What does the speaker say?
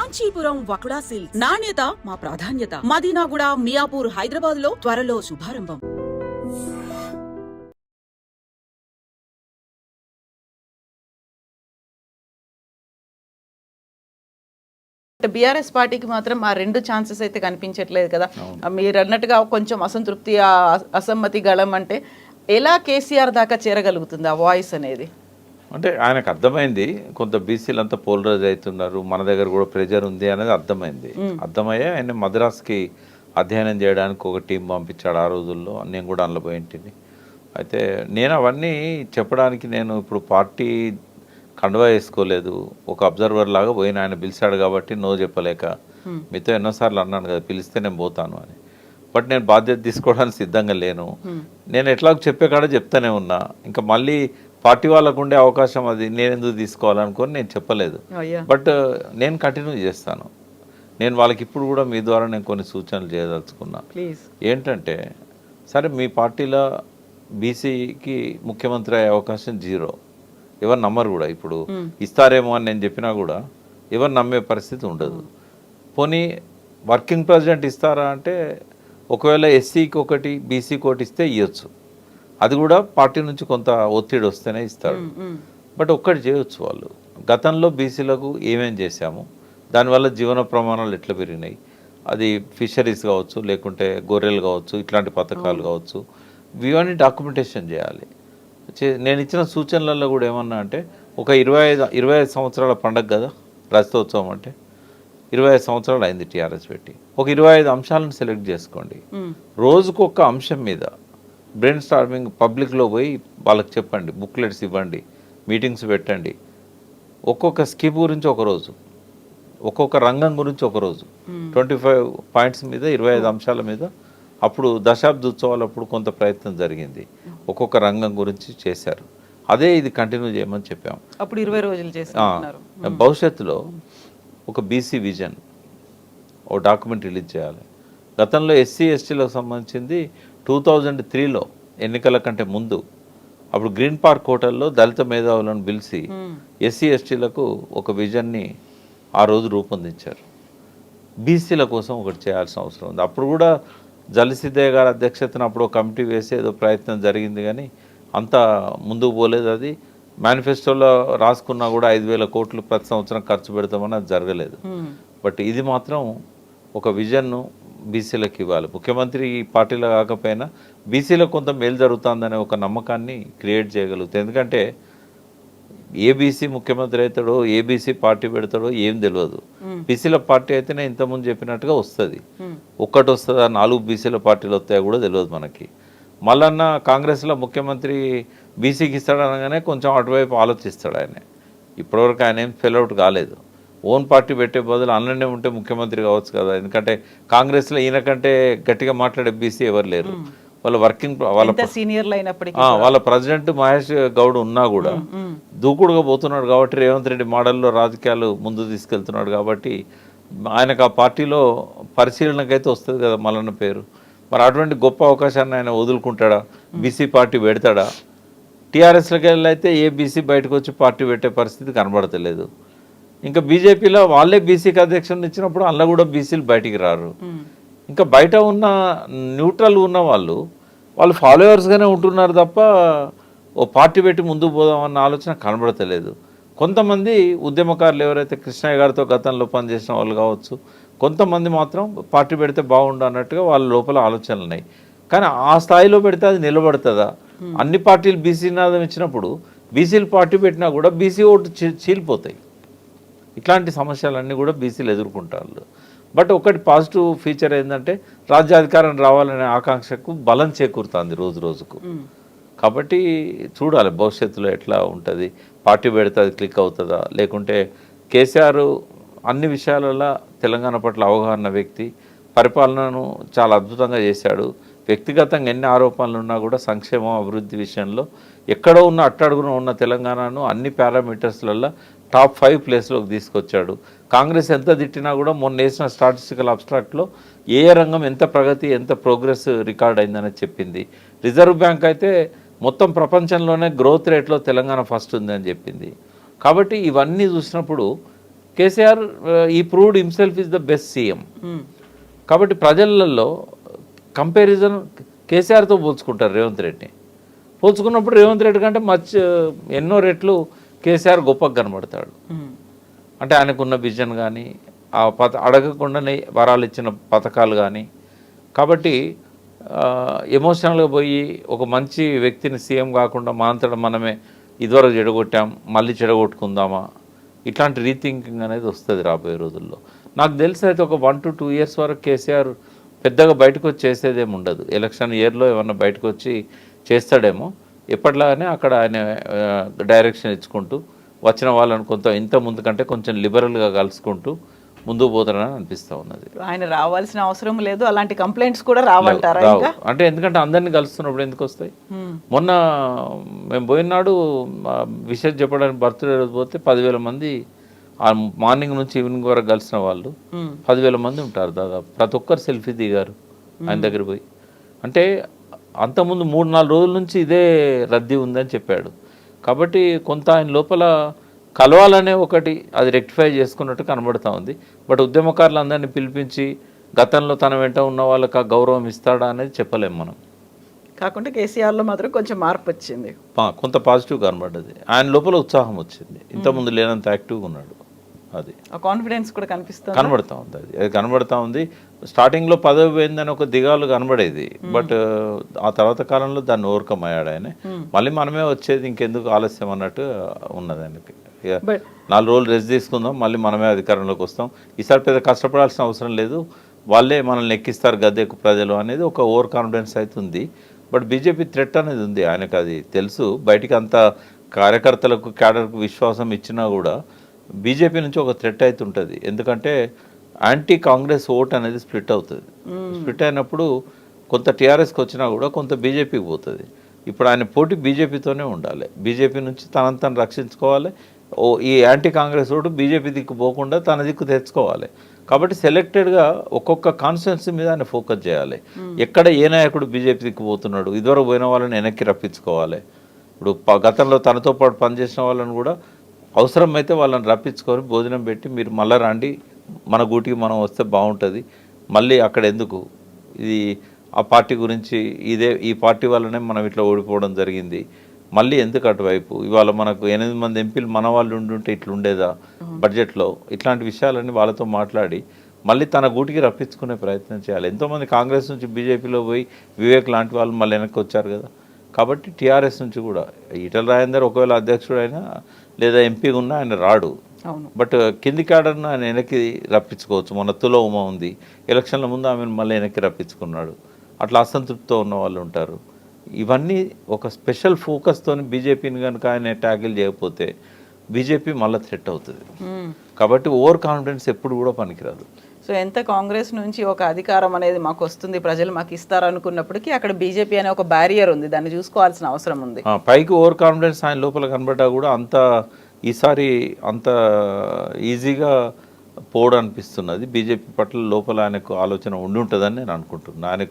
Kanchipuram వకుడా silks నాణ్యత మా ప్రాధాన్యత. మదీనాగూడ, మియాపూర్, హైదరాబాద్ లో త్వరలో శుభారంభం. బీఆర్ఎస్ పార్టీకి మాత్రం ఆ రెండు ఛాన్సెస్ అయితే కనిపించట్లేదు కదా. మీరు అన్నట్టుగా కొంచెం అసంతృప్తి, అసమ్మతి గళం అంటే ఎలా కేసీఆర్ దాకా చేరగలుగుతుంది ఆ వాయిస్ అనేది? అంటే ఆయనకు అర్థమైంది, కొంత బీసీలు అంతా పోలరైజ్ అవుతున్నారు, మన దగ్గర కూడా ప్రెజర్ ఉంది అనేది అర్థమైంది. అర్థమయ్యే ఆయన మద్రాస్కి అధ్యయనం చేయడానికి ఒక టీం పంపించాడు ఆ రోజుల్లో. నేను కూడా అందులో పోయింటిని. అయితే నేను అవన్నీ చెప్పడానికి నేను ఇప్పుడు పార్టీ కండువా వేసుకోలేదు, ఒక అబ్జర్వర్ లాగా పోయిన. ఆయన పిలిచాడు కాబట్టి నో చెప్పలేక, మీతో ఎన్నోసార్లు అన్నాను కదా పిలిస్తే నేను పోతాను అని. బట్ నేను బాధ్యత తీసుకోవడానికి సిద్ధంగా లేను. నేను ఎట్లాగో చెప్పే కాడ చెప్తానే ఉన్నా. ఇంకా మళ్ళీ పార్టీ వాళ్ళకు ఉండే అవకాశం అది నేను ఎందుకు తీసుకోవాలనుకొని నేను చెప్పలేదు. బట్ నేను కంటిన్యూ చేస్తాను. నేను వాళ్ళకి ఇప్పుడు కూడా మీ ద్వారా నేను కొన్ని సూచనలు చేయదలుచుకున్నా. ఏంటంటే, సరే మీ పార్టీలో బీసీకి ముఖ్యమంత్రి అయ్యే అవకాశం జీరో, ఎవరు నమ్మరు కూడా. ఇప్పుడు ఇస్తారేమో అని నేను చెప్పినా కూడా ఎవరు నమ్మే పరిస్థితి ఉండదు. పోనీ వర్కింగ్ ప్రెసిడెంట్ ఇస్తారా అంటే, ఒకవేళ ఎస్సీకి ఒకటి బీసీకి ఒకటి ఇస్తే ఇవ్వచ్చు. అది కూడా పార్టీ నుంచి కొంత ఒత్తిడి వస్తేనే ఇస్తాడు. బట్ ఒక్కటి చేయొచ్చు వాళ్ళు. గతంలో బీసీలకు ఏమేం చేశాము, దానివల్ల జీవన ప్రమాణాలు ఎట్లా పెరిగినాయి, అది ఫిషరీస్ కావచ్చు, లేకుంటే గొర్రెలు కావచ్చు, ఇట్లాంటి పథకాలు కావచ్చు, ఇవన్నీ డాక్యుమెంటేషన్ చేయాలి. నేను ఇచ్చిన సూచనలలో కూడా ఏమన్నా అంటే, ఒక 25 సంవత్సరాల పండగ కదా రజతోత్సవం అంటే, 25 సంవత్సరాలు అయింది టీఆర్ఎస్ పెట్టి. ఒక 25 అంశాలను సెలెక్ట్ చేసుకోండి. రోజుకు ఒక అంశం మీద బ్రెయిన్ స్టార్మింగ్ పబ్లిక్లో పోయి వాళ్ళకి చెప్పండి, బుక్లెట్స్ ఇవ్వండి, మీటింగ్స్ పెట్టండి. ఒక్కొక్క స్కీమ్ గురించి ఒకరోజు, ఒక్కొక్క రంగం గురించి ఒకరోజు, 25 పాయింట్స్ మీద 25 అంశాల మీద. అప్పుడు దశాబ్ద ఉత్సవాలు అప్పుడు కొంత ప్రయత్నం జరిగింది, ఒక్కొక్క రంగం గురించి చేశారు. అదే ఇది కంటిన్యూ చేయమని చెప్పాము. అప్పుడు 20 రోజులు చేశారు. భవిష్యత్తులో ఒక బీసీ విజన్ ఓ డాక్యుమెంట్ రిలీజ్ చేయాలి. గతంలో ఎస్సీ ఎస్టీలకు సంబంధించింది 2003లో ఎన్నికల కంటే ముందు, అప్పుడు గ్రీన్ పార్క్ హోటల్లో దళిత మేధావులను పిలిచి ఎస్సీ ఎస్టీలకు ఒక విజన్ని ఆ రోజు రూపొందించారు. బీసీల కోసం ఒకటి చేయాల్సిన అవసరం ఉంది. అప్పుడు కూడా జలసిద్ధయ్య గారి అధ్యక్షతన అప్పుడు ఒక కమిటీ వేసి ఏదో ప్రయత్నం జరిగింది, కానీ అంత ముందుకు పోలేదు. అది మేనిఫెస్టోలో రాసుకున్నా కూడా 5,000 కోట్లు ప్రతి సంవత్సరం ఖర్చు పెడతామని అది జరగలేదు. బట్ ఇది మాత్రం ఒక విజన్ను బీసీలకు ఇవ్వాలి. ముఖ్యమంత్రి ఈ పార్టీలో కాకపోయినా బీసీలకు కొంత మేలు జరుగుతుందనే ఒక నమ్మకాన్ని క్రియేట్ చేయగలుగుతాయి. ఎందుకంటే ఏ బీసీ ముఖ్యమంత్రి అవుతాడో, ఏ బీసీ పార్టీ పెడతాడో ఏం తెలియదు. బీసీల పార్టీ అయితేనే ఇంతకుముందు చెప్పినట్టుగా వస్తుంది. ఒక్కటి వస్తుందా, 4 బీసీల పార్టీలు వస్తాయో కూడా తెలియదు మనకి. మళ్ళన్న కాంగ్రెస్లో ముఖ్యమంత్రి బీసీకి ఇస్తాడనగానే కొంచెం అటువైపు ఆలోచిస్తాడు ఆయన. ఇప్పటివరకు ఆయన ఏం ఫెయిల్అవుట్ కాలేదు. ఓన్ పార్టీ పెట్టే బదులు అన్ననే ఉంటే ముఖ్యమంత్రి కావచ్చు కదా. ఎందుకంటే కాంగ్రెస్లో ఈయన కంటే గట్టిగా మాట్లాడే బీసీ ఎవరు లేరు. వాళ్ళ వర్కింగ్ వాళ్ళ ప్రెసిడెంట్ మహేష్ గౌడ్ ఉన్నా కూడా దూకుడుగా పోతున్నాడు కాబట్టి, రేవంత్ రెడ్డి మోడల్లో రాజకీయాలు ముందు తీసుకెళ్తున్నాడు కాబట్టి ఆయనకు ఆ పార్టీలో పరిశీలనకైతే వస్తుంది కదా మల్లన్న పేరు. మరి అటువంటి గొప్ప అవకాశాన్ని ఆయన వదులుకుంటాడా, బీసీ పార్టీ పెడతాడా? టీఆర్ఎస్లోకి వెళ్ళైతే ఏ బీసీ బయటకు వచ్చి పార్టీ పెట్టే పరిస్థితి కనబడతలేదు. ఇంకా బీజేపీలో వాళ్ళే బీసీకి అధ్యక్షుని ఇచ్చినప్పుడు అందులో కూడా బీసీలు బయటికి రారు. ఇంకా బయట ఉన్న న్యూట్రల్ ఉన్న వాళ్ళు ఫాలోవర్స్గానే ఉంటున్నారు తప్ప ఓ పార్టీ పెట్టి ముందుకు పోదామన్న ఆలోచన కనబడతలేదు. కొంతమంది ఉద్యమకారులు ఎవరైతే కృష్ణయ్య గారితో గతంలో పనిచేసిన వాళ్ళు కావచ్చు, కొంతమంది మాత్రం పార్టీ పెడితే బాగుండు అన్నట్టుగా వాళ్ళ లోపల ఆలోచనలు ఉన్నాయి. కానీ ఆ స్థాయిలో పెడితే అది నిలబడుతుందా? అన్ని పార్టీలు బీసీ నాదం ఇచ్చినప్పుడు బీసీలు పార్టీ పెట్టినా కూడా బీసీ ఓటు చీలిపోతాయి. ఇట్లాంటి సమస్యలన్నీ కూడా బీసీలు ఎదుర్కొంటారు. బట్ ఒకటి పాజిటివ్ ఫీచర్ ఏంటంటే, రాజ్యాధికారం రావాలనే ఆకాంక్షకు బలం చేకూరుతుంది రోజు రోజుకు. కాబట్టి చూడాలి భవిష్యత్తులో ఎట్లా ఉంటుంది. పార్టీ పెడితే అది క్లిక్ అవుతుందా, లేకుంటే కేసీఆర్ అన్ని విషయాలలో తెలంగాణ పట్ల అవగాహన వ్యక్తి, పరిపాలనను చాలా అద్భుతంగా చేశాడు. వ్యక్తిగతంగా ఎన్ని ఆరోపణలు ఉన్నా కూడా సంక్షేమం అభివృద్ధి విషయంలో ఎక్కడో ఉన్న అట్టడుగున ఉన్న తెలంగాణను అన్ని పారామీటర్స్లలో టాప్ 5 ప్లేస్లోకి తీసుకొచ్చాడు. కాంగ్రెస్ ఎంత తిట్టినా కూడా మొన్న వేసిన స్టాటిస్టికల్ అబ్స్ట్రాక్ట్లో ఏ రంగం ఎంత ప్రగతి, ఎంత ప్రోగ్రెస్ రికార్డ్ అయిందని చెప్పింది. రిజర్వ్ బ్యాంక్ అయితే మొత్తం ప్రపంచంలోనే గ్రోత్ రేట్లో తెలంగాణ ఫస్ట్ ఉందని చెప్పింది. కాబట్టి ఇవన్నీ చూసినప్పుడు కేసీఆర్ ఈ proved himself is the best CM. కాబట్టి ప్రజలలో కంపారిజన్ కేసీఆర్తో పోల్చుకుంటారు రేవంత్ రెడ్డిని. పోల్చుకున్నప్పుడు రేవంత్ రెడ్డి కంటే ఎన్నో రెట్లు కేసీఆర్ గొప్పగా కనబడతాడు. అంటే ఆయనకున్న విజన్ కానీ ఆ అడగకుండానే వరాలు ఇచ్చిన పథకాలు కానీ. కాబట్టి ఎమోషనల్గా పోయి ఒక మంచి వ్యక్తిని సీఎం కాకుండా మనంతటా మనమే ఇదివరకు చెడగొట్టాం మళ్ళీ చెడగొట్టుకుందామా, ఇట్లాంటి రీథింకింగ్ అనేది వస్తుంది రాబోయే రోజుల్లో. నాకు తెలిసి అయితే ఒక 1 to 2 years వరకు కేసీఆర్ పెద్దగా బయటకు వచ్చి చేసేదేమి ఉండదు. ఎలక్షన్ ఇయర్లో ఏమన్నా బయటకు వచ్చి చేస్తాడేమో. ఎప్పటిలాగానే అక్కడ ఆయన డైరెక్షన్ ఇచ్చుకుంటూ వచ్చిన వాళ్ళని ఇంత ముందు కంటే కొంచెం లిబరల్గా కలుసుకుంటూ ముందుకు పోతారని అనిపిస్తూ ఉన్నది. ఆయన రావాల్సిన అవసరం లేదు, అలాంటి కంప్లైంట్స్ కూడా రావంటారా? అంటే ఎందుకంటే అందరినీ కలుస్తున్నప్పుడు ఎందుకు వస్తాయి? మొన్న మేము పోయినాడు విషయం చెప్పడానికి బర్త్డే రోజు పోతే 10,000 మంది మార్నింగ్ నుంచి ఈవినింగ్ వరకు కలిసిన వాళ్ళు 10,000 మంది ఉంటారు దాదాపు. ప్రతి ఒక్కరు సెల్ఫీ దిగారు ఆయన దగ్గర పోయి. అంటే అంతకుముందు 3-4 రోజుల నుంచి ఇదే రద్దీ ఉందని చెప్పాడు. కాబట్టి కొంత ఆయన లోపల కలవాలనే ఒకటి అది రెక్టిఫై చేసుకున్నట్టు కనబడుతూ ఉంది. బట్ ఉద్యమకారులందరినీ పిలిపించి గతంలో తన వెంట ఉన్న వాళ్ళకి ఆ గౌరవం ఇస్తాడా అనేది చెప్పలేము మనం. కాకుండా కేసీఆర్లో మాత్రం కొంచెం మార్పు వచ్చింది, కొంత పాజిటివ్ కనబడ్డది. ఆయన లోపల ఉత్సాహం వచ్చింది, ఇంతకుముందు లేనంత యాక్టివ్గా ఉన్నాడు. అది కాన్ఫిడెన్స్ కూడా కనబడుతూ ఉంది. అది కనబడతా ఉంది. స్టార్టింగ్లో పదవి పోయిందని ఒక దిగాలు కనబడేది. బట్ ఆ తర్వాత కాలంలో దాన్ని ఓవర్కమ్ అయ్యాడు ఆయన. మళ్ళీ మనమే వచ్చేది, ఇంకెందుకు ఆలస్యం అన్నట్టు ఉన్నది ఆయనకి. 4 రోజులు రెస్ట్ తీసుకుందాం, మళ్ళీ మనమే అధికారంలోకి వస్తాం, ఈసారి పెద్ద కష్టపడాల్సిన అవసరం లేదు, వాళ్ళే మనల్ని ఎక్కిస్తారు గద్దెకు ప్రజలు అనేది ఒక ఓవర్ కాన్ఫిడెన్స్ అయితే ఉంది. బట్ బీజేపీ థ్రెట్ అనేది ఉంది ఆయనకు, అది తెలుసు. బయటికి అంత కార్యకర్తలకు క్యాడర్కు విశ్వాసం ఇచ్చినా కూడా బీజేపీ నుంచి ఒక థ్రెట్ అయితే ఉంటుంది. ఎందుకంటే యాంటీ కాంగ్రెస్ ఓట్ అనేది స్ప్లిట్ అవుతుంది. స్ప్లిట్ అయినప్పుడు కొంత టీఆర్ఎస్కి వచ్చినా కూడా కొంత బీజేపీకి పోతుంది. ఇప్పుడు ఆయన పోటీ బీజేపీతోనే ఉండాలి, బీజేపీ నుంచి తనను రక్షించుకోవాలి. ఈ యాంటీ కాంగ్రెస్ ఓటు బీజేపీ దిక్కు పోకుండా తన దిక్కు తెచ్చుకోవాలి. కాబట్టి సెలెక్టెడ్గా ఒక్కొక్క కాన్స్టిట్యున్సీ మీద ఆయన ఫోకస్ చేయాలి. ఎక్కడ ఏ నాయకుడు బీజేపీ దిక్కు పోతున్నాడు, ఇదివరకు పోయిన వాళ్ళని వెనక్కి రప్పించుకోవాలి. ఇప్పుడు గతంలో తనతో పాటు పనిచేసిన వాళ్ళని కూడా అవసరమైతే వాళ్ళని రప్పించుకొని భోజనం పెట్టి మీరు మళ్ళీ రండి, మన గూటికి మనం వస్తే బాగుంటుంది, మళ్ళీ అక్కడ ఎందుకు ఇది ఆ పార్టీ గురించి ఈ పార్టీ వల్లనే మనం ఇట్లా ఓడిపోవడం జరిగింది, మళ్ళీ ఎందుకు అటువైపు, ఇవాళ మనకు 8 మంది ఎంపీలు మన వాళ్ళు ఉండుంటే ఇట్లుండేదా బడ్జెట్లో, ఇట్లాంటి విషయాలన్నీ వాళ్ళతో మాట్లాడి మళ్ళీ తన గూటికి రప్పించుకునే ప్రయత్నం చేయాలి. ఎంతోమంది కాంగ్రెస్ నుంచి బీజేపీలో పోయి వివేక్ లాంటి వాళ్ళు మళ్ళీ వెనక్కి వచ్చారు కదా. కాబట్టి టీఆర్ఎస్ నుంచి కూడా ఈటల రాజేందర్ ఒకవేళ అధ్యక్షుడైనా లేదా ఎంపీగా ఉన్నా ఆయన రాడు. బట్ కింది క్యాడర్ను ఆయన వెనక్కి రప్పించుకోవచ్చు. మన తులో ఉమ ఉంది, ఎలక్షన్ల ముందు ఆమెను మళ్ళీ వెనక్కి రప్పించుకున్నాడు. అట్లా అసంతృప్తితో ఉన్న వాళ్ళు ఉంటారు. ఇవన్నీ ఒక స్పెషల్ ఫోకస్తో బీజేపీని కనుక ఆయన ట్యాకిల్ చేయకపోతే బీజేపీ మళ్ళీ థ్రెట్ అవుతుంది. కాబట్టి ఓవర్ కాన్ఫిడెన్స్ ఎప్పుడు కూడా పనికిరాదు. సో ఎంత కాంగ్రెస్ నుంచి ఒక అధికారం అనేది మాకు వస్తుంది, ప్రజలు మాకు ఇస్తారు అనుకున్నప్పటికీ అక్కడ బీజేపీ అనే ఒక బ్యారియర్ ఉంది, దాన్ని చూసుకోవాల్సిన అవసరం ఉంది. పైకి ఓవర్ కాన్ఫిడెన్స్ ఆయన లోపల కనబడ్డా కూడా ఈసారి అంత ఈజీగా పోవడం అనిపిస్తున్నది. బీజేపీ పట్ల లోపల ఆయనకు ఆలోచన ఉండి ఉంటుందని నేను అనుకుంటున్నాను. ఆయనకు